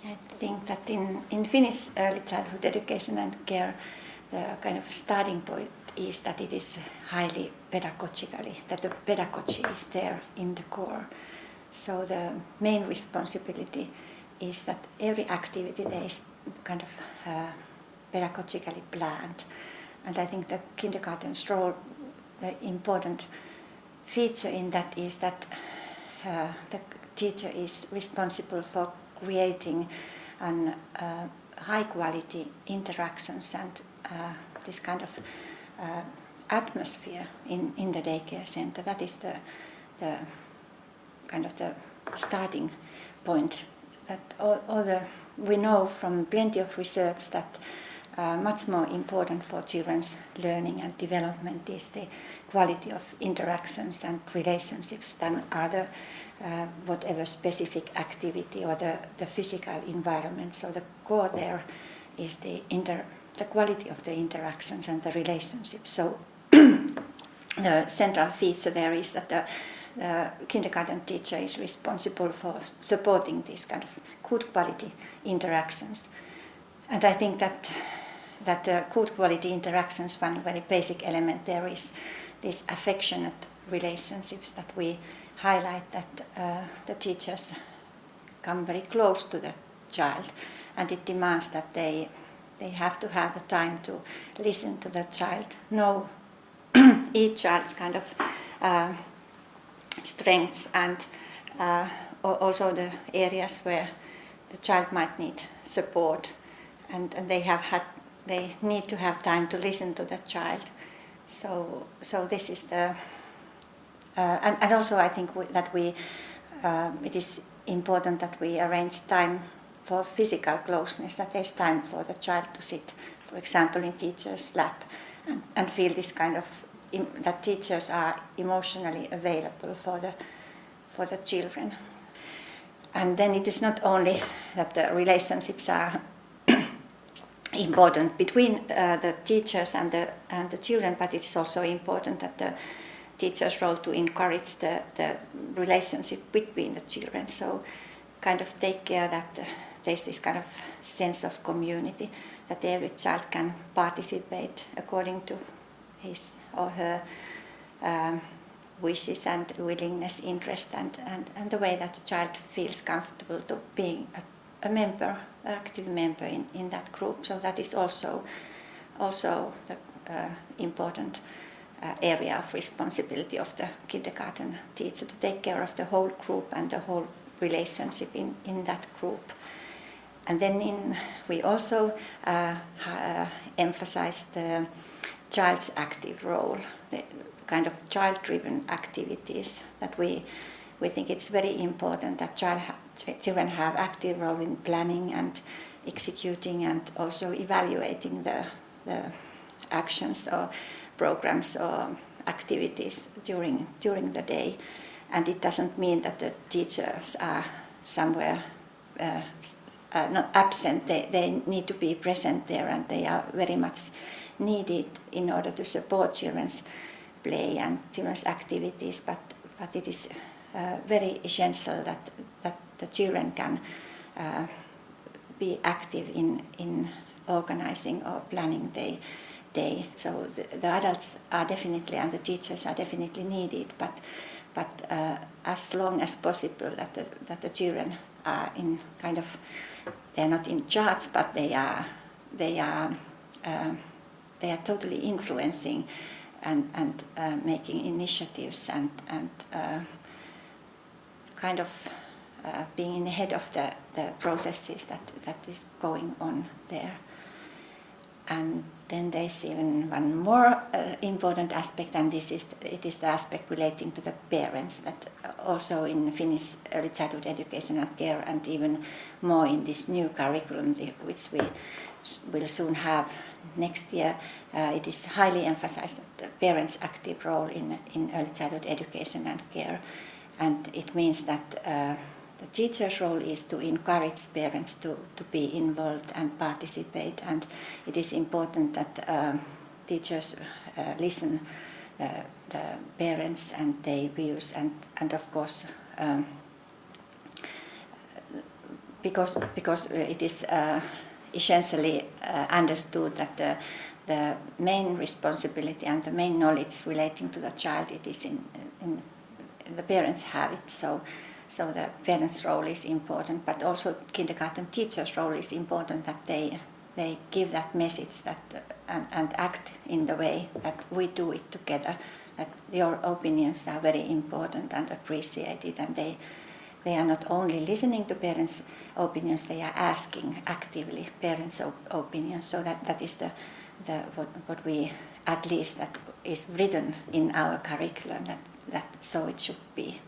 I think that in Finnish early childhood education and care, the kind of starting point is that it is highly pedagogically, that the pedagogy is there in the core. So the main responsibility is that every activity there is kind of pedagogically planned. And I think the kindergarten's role, the important feature in that is that the teacher is responsible for creating an high quality interactions and this kind of atmosphere in the daycare center. That is the kind of the starting point. That we know from plenty of research that much more important for children's learning and development is the quality of interactions and relationships than other whatever specific activity or the physical environment. So the core there is the quality of the interactions and the relationships. So the central feature there is that the kindergarten teacher is responsible for supporting these kind of good quality interactions. And I think that good quality interactions, one very basic element there is these affectionate relationships that we highlight, that the teachers come very close to the child, and it demands that they have to have the time to listen to the child, know each child's kind of strengths and also the areas where the child might need support, and they need to have time to listen to the child. So this is the and also I think that it is important that we arrange time for physical closeness, that there's time for the child to sit, for example, in teacher's lap and feel this kind of that teachers are emotionally available for the children. And then it is not only that the relationships are important between the teachers and the children, but it is also important that the teacher's role to encourage the relationship between the children. So kind of take care that there's this kind of sense of community, that every child can participate according to his or her wishes and willingness, interest, and the way that the child feels comfortable to being a member, an active member in that group. So that is also the important area of responsibility of the kindergarten teacher, to take care of the whole group and the whole relationship in that group. And then we also emphasize the child's active role, the kind of child-driven activities, that we think it's very important that children have active role in planning and executing and also evaluating the actions or programs or activities during the day. And it doesn't mean that the teachers are somewhere not absent. They need to be present there, and they are very much needed in order to support children's play and children's activities. But it is very essential that the children can be active in organizing or planning their day. So the adults are definitely, and the teachers are definitely needed, but as long as possible that the children are in kind of, they are not in charge, but they are totally influencing and making initiatives and kind of being in the head of the processes that is going on there. And then there's even one more important aspect, and it is the aspect relating to the parents, that also in Finnish early childhood education and care, and even more in this new curriculum which we will soon have next year, it is highly emphasized that the parents' active role in early childhood education and care. And it means that the teacher's role is to encourage parents to be involved and participate, and it is important that teachers listen the parents and their views, and of course because it is essentially understood that the main responsibility and the main knowledge relating to the child, it is in the parents have it. So the parents' role is important, but also kindergarten teachers' role is important, that they give that message that and act in the way that we do it together, that your opinions are very important and appreciated, and they are not only listening to parents' opinions, they are asking actively parents' opinions. So that is what we, at least that is written in our curriculum, that so it should be.